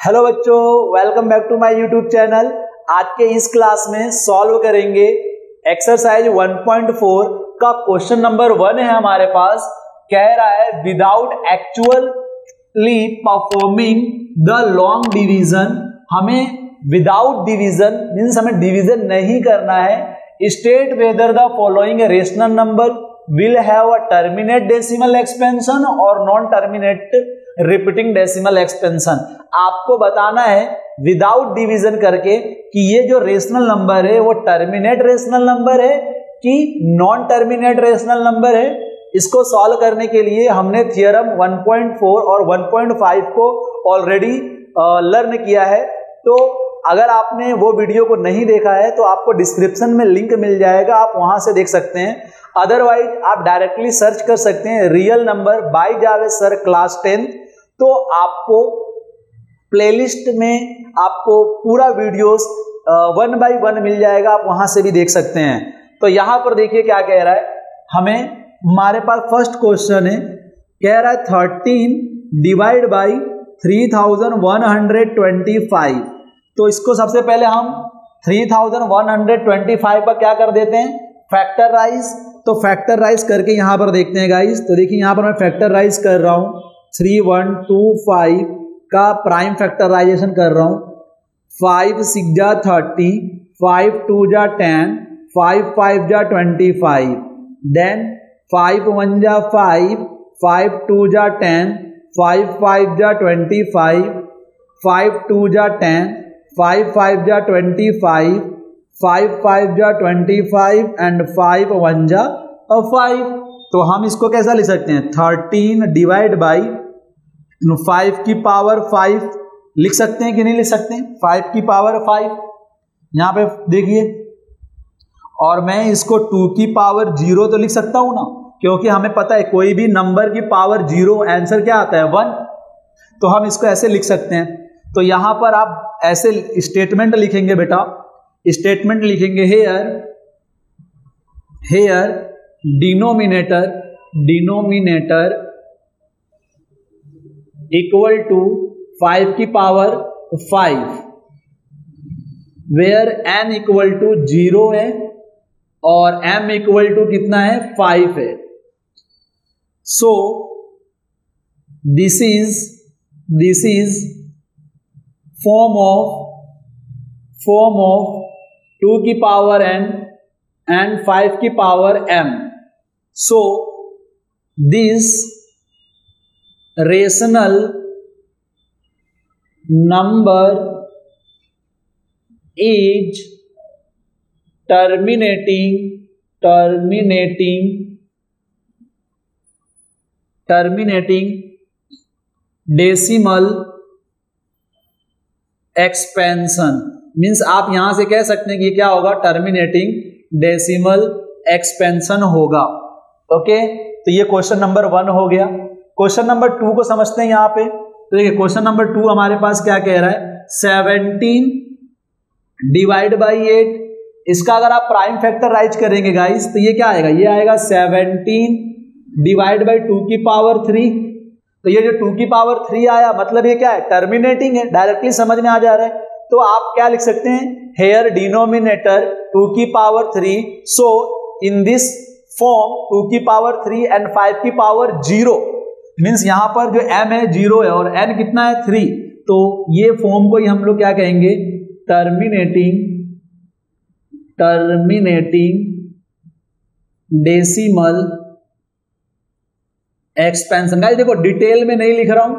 Hello बच्चों, welcome back to my YouTube channel. आज के इस क्लास में सॉल्व करेंगे एक्सरसाइज 1.4 का क्वेश्चन नंबर 1 है हमारे पास। कह रहा है without actually performing the long division. हमें विदाउट डिवीजन मीन्स हमें डिवीजन नहीं करना है। State whether the following rational number will have a terminate decimal expansion और non terminate repeating decimal expansion. आपको बताना है विदाउट डिवीजन करके कि ये जो रेशनल नंबर है वो टर्मिनेट रेशनल नंबर है कि नॉन टर्मिनेट रेशनल नंबर है। इसको सॉल्व करने के लिए हमने थियरम 1.4 और 1.5 को ऑलरेडी लर्न किया है। तो अगर आपने वो वीडियो को नहीं देखा है तो आपको डिस्क्रिप्शन में लिंक मिल जाएगा, आप वहां से देख सकते हैं। अदरवाइज आप डायरेक्टली सर्च कर सकते हैं real number by Javed sir class 10। तो आपको प्लेलिस्ट में आपको पूरा वीडियोस 1 by 1 मिल जाएगा, आप वहां से भी देख सकते हैं। तो यहां पर देखिए क्या कह रहा है, हमारे पास फर्स्ट क्वेश्चन है, कह रहा है 13 डिवाइड बाई 3125। तो इसको सबसे पहले हम 3125 पर क्या कर देते हैं, फैक्टराइज। तो फैक्टराइज करके यहां पर देखते हैं गाइस। तो देखिए यहां पर मैं फैक्टराइज कर रहा हूं, 3125 का प्राइम फैक्टराइजेशन कर रहा हूं। 5 6 जा 30, 5 2 जा 10, 5 5 जा 25, देन 5 1 जा 5, 5 2 जा 10, 5 5 जा 25, 5 2 जा 10, 5 5 जा 25, 5 5 जा 25 एंड 5 1 जा 5। तो हम इसको कैसा लिख सकते हैं, 13 डिवाइड बाई 5 की पावर 5 लिख सकते हैं कि नहीं लिख सकते हैं, 5 की पावर 5 यहां पे देखिए। और मैं इसको 2 की पावर 0 तो लिख सकता हूं ना, क्योंकि हमें पता है कोई भी नंबर की पावर 0 आंसर क्या आता है 1। तो हम इसको ऐसे लिख सकते हैं। तो यहां पर आप ऐसे स्टेटमेंट लिखेंगे बेटा, स्टेटमेंट लिखेंगे हेयर डिनोमिनेटर इक्वल टू 5 की power 5 where n equal to 0 है और m इक्वल टू कितना है 5 है। So this is form of 2 की पावर n and 5 की power m। So this rational number is terminating decimal expansion। Means आप यहां से कह सकते हैं कि क्या होगा, टर्मिनेटिंग डेसिमल एक्सपेंशन होगा। ओके, तो ये क्वेश्चन नंबर 1 हो गया। क्वेश्चन नंबर 2 को समझते हैं यहां पे। तो देखिए क्वेश्चन नंबर 2 हमारे पास क्या कह रहा है, 17 डिवाइड बाई 8। इसका अगर आप प्राइम फैक्टराइज करेंगे गाइस तो ये क्या आएगा, ये आएगा 17 डिवाइड बाई 2 की पावर 3। तो ये जो 2 की पावर 3 आया मतलब ये क्या है, टर्मिनेटिंग है, डायरेक्टली समझ में आ जा रहा है। तो आप क्या लिख सकते हैं, हेयर डिनोमिनेटर 2 की power 3। So in this form 2 की पावर 3 एंड 5 की पावर 0 मीन्स यहां पर जो m है 0 है और n कितना है 3। तो ये फॉर्म को ही हम लोग क्या कहेंगे, टर्मिनेटिंग डेसिमल एक्सपेंशन। गाइस देखो डिटेल में नहीं लिख रहा हूं,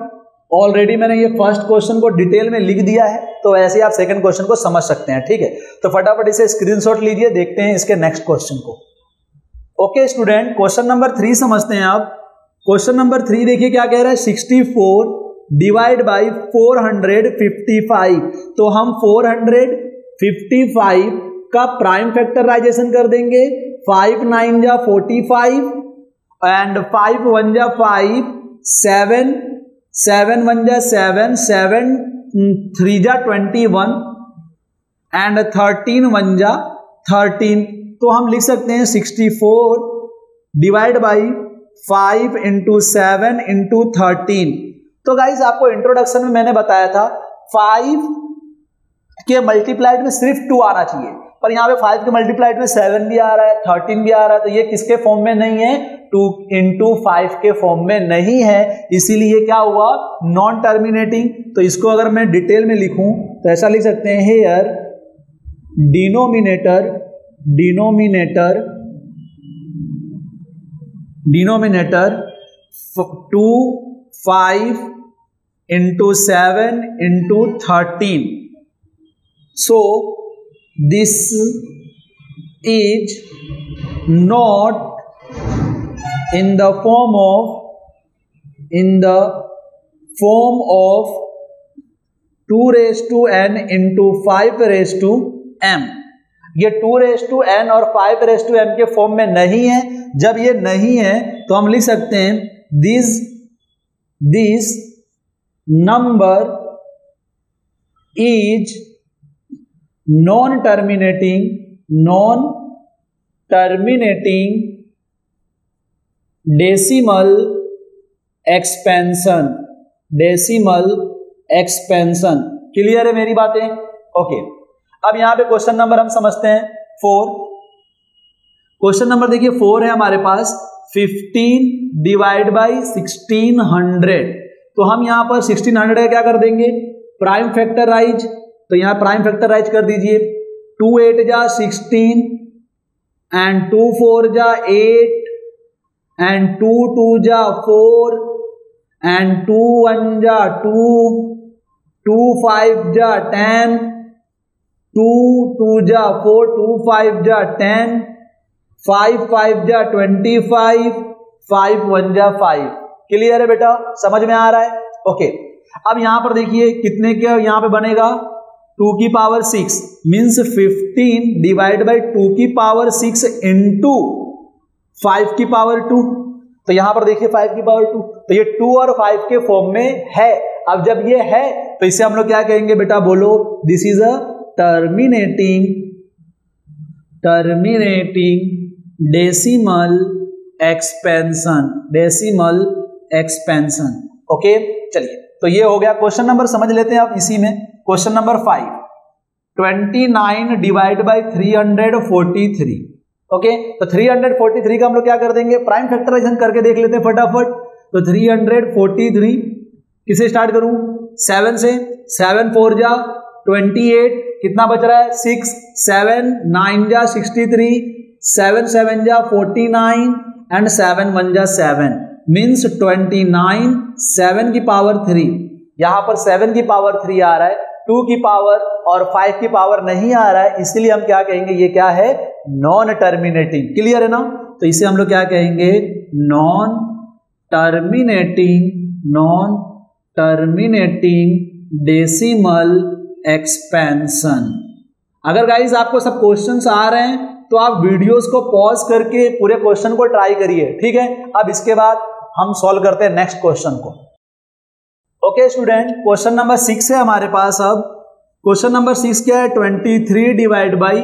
ऑलरेडी मैंने ये फर्स्ट क्वेश्चन को डिटेल में लिख दिया है, तो ऐसे ही आप सेकंड क्वेश्चन को समझ सकते हैं। ठीक है, तो फटाफट इसे स्क्रीनशॉट लीजिए, देखते हैं इसके नेक्स्ट क्वेश्चन को। ओके स्टूडेंट, क्वेश्चन नंबर 3 समझते हैं आप। क्वेश्चन नंबर 3 देखिए क्या कह रहा है, 64 डिवाइड बाई 455। तो हम 455 का प्राइम फैक्टराइजेशन कर देंगे, 5 9 जा 45 एंड 5 1 जा 5, 7 1 जा 7, 7 3 जा 21 एंड 13 1 जा 13। तो हम लिख सकते हैं 64 डिवाइड बाई 5 इंटू 7 इंटू 13। तो गाइज आपको इंट्रोडक्शन में मैंने बताया था 5 के मल्टीप्लाइड में सिर्फ 2 आना चाहिए, पर यहाँ पे 5 के मल्टीप्लाइड में 7 भी आ रहा है, 13 भी आ रहा है, तो ये किसके फॉर्म में नहीं है, 2 into 5 के फॉर्म में नहीं है, इसीलिए क्या हुआ, नॉन टर्मिनेटिंग। तो इसको अगर मैं डिटेल में लिखूं तो ऐसा लिख सकते हैं, hair denominator 2 5 into 7 into 13. So this is not in the form of 2 raised to n into 5 raised to m। ये 2 raised to n और 5 raised to m के फॉर्म में नहीं है। जब ये नहीं है तो हम लिख सकते हैं this number is non-terminating decimal expansion। Clear है मेरी बातें? ओके, अब यहां पे क्वेश्चन नंबर हम समझते हैं 4। क्वेश्चन नंबर देखिए 4 है हमारे पास, 15 डिवाइड बाई 1600। तो हम यहां पर 1600 का क्या कर देंगे, प्राइम फैक्टराइज। तो यहां प्राइम फैक्टराइज कर दीजिए, 2 8 जा 16 एंड 2 4 जा 8 एंड 2 2 जा 4 एंड 2 1 जा 2 2 5 जा 10 2 2 जा 4 2 5 जा 10 5 5 जा 25 5 1 जा 5। क्लियर है बेटा, समझ में आ रहा है? ओके, अब यहां पर देखिए कितने के यहां पे बनेगा, 2 की पावर 6 मीन्स 15 डिवाइड बाई 2 की पावर 6 इंटू 5 की पावर 2। तो यहां पर देखिए 5 की पावर 2, तो ये 2 और 5 के फॉर्म में है। अब जब ये है तो इसे हम लोग क्या कहेंगे बेटा, बोलो, this is a terminating decimal expansion. Okay, चलिए, तो ये हो गया। क्वेश्चन नंबर समझ लेते हैं आप इसी में। Question number 5, 29 divide by 343। Okay, तो 343 का हम लोग क्या कर देंगे, प्राइम फैक्टराइजेशन करके देख लेते हैं फटाफट। तो 343 किसे स्टार्ट करूं, 7 से, 7 4 जा 28, कितना बच रहा है 6, 7 9 जा 63, 7 7 जा 49 एंड 7 1 जा 7 मीन्स 29 7 की पावर 3। यहां पर 7 की पावर 3 आ रहा है, 2 की पावर और 5 की पावर नहीं आ रहा है, इसलिए हम क्या कहेंगे, ये क्या है, नॉन टर्मिनेटिंग। क्लियर है ना? तो इसे हम लोग क्या कहेंगे, नॉन टर्मिनेटिंग डेसिमल एक्सपेंशन। अगर गाइस आपको सब क्वेश्चंस आ रहे हैं तो आप वीडियोस को पॉज करके पूरे क्वेश्चन को ट्राई करिए, ठीक है? अब इसके बाद हम सॉल्व करते हैं नेक्स्ट क्वेश्चन को। ओके स्टूडेंट, क्वेश्चन नंबर 6 है हमारे पास। अब क्वेश्चन नंबर 6 क्या है, 23 डिवाइड बाई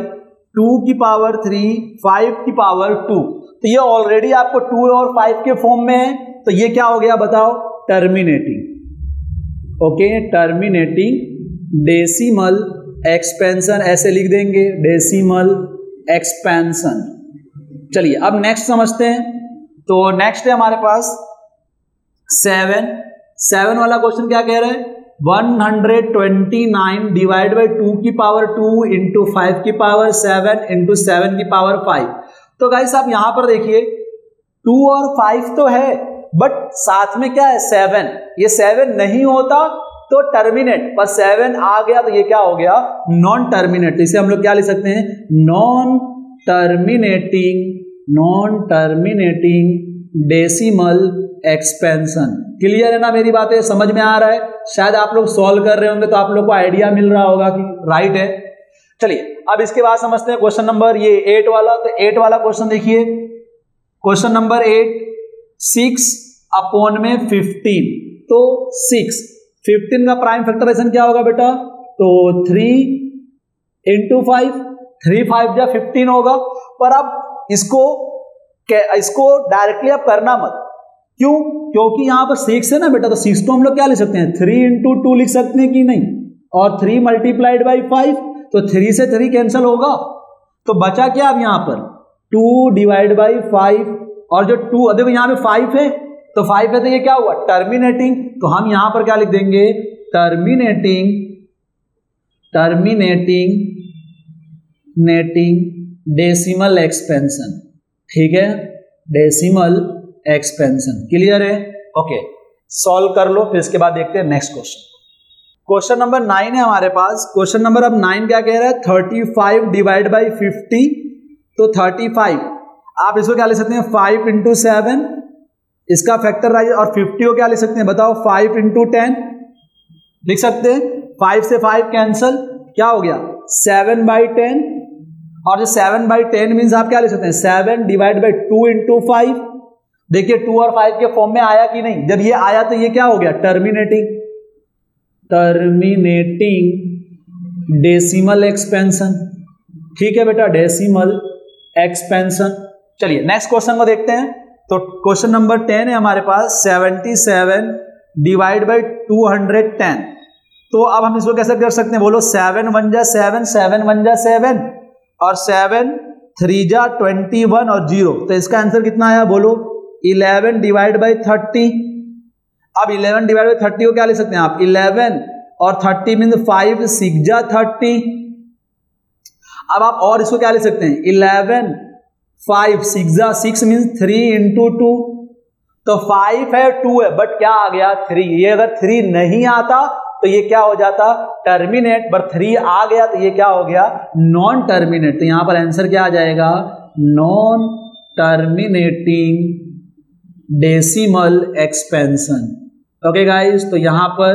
2 की पावर 3 5 की पावर 2। तो ये ऑलरेडी आपको 2 और 5 के फॉर्म में है, तो ये क्या हो गया बताओ, terminating. Okay, terminating decimal expansion, ऐसे लिख देंगे, डेसिमल एक्सपेंशन। चलिए अब नेक्स्ट समझते हैं। तो नेक्स्ट है हमारे पास 7 वाला क्वेश्चन क्या कह रहा है, 129 डिवाइड बाई 2 की पावर 2 इंटू 5 की पावर 7 इंटू 7 की पावर 5। तो गाइस आप यहां पर देखिए 2 और 5 तो है, बट साथ में क्या है 7। ये 7 नहीं होता तो टर्मिनेट, पर 7 आ गया तो ये क्या हो गया, नॉन टर्मिनेट। तो इसे हम लोग क्या लिख सकते हैं, non terminating decimal expansion. Clear है ना मेरी बातें, समझ में आ रहा है? शायद आप लोग सॉल्व कर रहे होंगे तो आप लोग को आइडिया मिल रहा होगा कि राइट है। चलिए अब इसके बाद समझते हैं क्वेश्चन नंबर ये 8 वाला। तो 8 वाला क्वेश्चन देखिए, क्वेश्चन नंबर 8, 6 अपॉन में 15। तो 15 का प्राइम फैक्टराइजेशन क्या होगा बेटा, तो 3 इंटू 5, 3 5 जा 15 होगा। पर अब इसको डायरेक्टली आप करना मत, क्यों, क्योंकि यहां पर 6 है ना बेटा, तो 6 तो हम लोग क्या लिख सकते हैं, 3 इंटू 2 लिख सकते हैं कि नहीं, और 3 मल्टीप्लाइड बाई 5, तो 3 से 3 कैंसिल होगा, तो बचा क्या अब यहां पर 2 डिवाइड बाई 5, और जो 2 देखो यहां पे 5 है, तो 5 है तो ये क्या हुआ टर्मिनेटिंग, तो हम यहां पर क्या लिख देंगे टर्मिनेटिंग डेसिमल एक्सपेंशन, ठीक है, डेसिमल एक्सपेंशन, क्लियर है। ओके, सॉल्व कर लो, फिर इसके बाद देखते हैं नेक्स्ट क्वेश्चन। क्वेश्चन नंबर 9 है हमारे पास। क्वेश्चन नंबर अब 9 क्या कह रहा है 35 डिवाइड बाई 50, तो 35 आप इसको क्या लिख सकते हैं 5 इंटू 7, इसका फैक्टराइज, और 50 को क्या लिख सकते हैं बताओ 5 इंटू 10 लिख सकते हैं, 5 से 5 कैंसल, क्या हो गया 7 बाई 10, और जो 7 बाई 10 मीन्स आप क्या लिख सकते हैं 7 डिवाइड बाई 2 इंटू 5, देखिए 2 और 5 के फॉर्म में आया कि नहीं, जब ये आया तो ये क्या हो गया टर्मिनेटिंग डेसिमल एक्सपेंशन, ठीक है बेटा, डेसिमल एक्सपेंशन। चलिए नेक्स्ट क्वेश्चन को देखते हैं। तो क्वेश्चन नंबर 10 है हमारे पास 77 डिवाइड बाई 210, तो अब हम इसको कैसे कर सकते हैं बोलो 7 1 जा 7, 7 1 जा 7, और 7 3 जा 21 और 0, तो इसका आंसर कितना आया बोलो 11 डिवाइड बाई 30। अब 11 डिवाइड बाई 30 को क्या लिख सकते हैं आप 11 और 30 मीन 5 6 जा 30। अब आप और इसको क्या लिख सकते हैं 11 5 6 जा 6 मीन 3 इंटू 2, तो 5 है 2 है बट क्या आ गया 3, ये अगर 3 नहीं आता तो ये क्या हो जाता टर्मिनेट, पर 3 आ गया तो ये क्या हो गया नॉन टर्मिनेट, तो यहां पर आंसर क्या आ जाएगा non terminating decimal expansion. Okay guys, तो यहां पर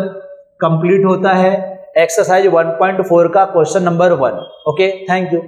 कंप्लीट होता है एक्सरसाइज 1.4 का question number 1। Okay, thank you.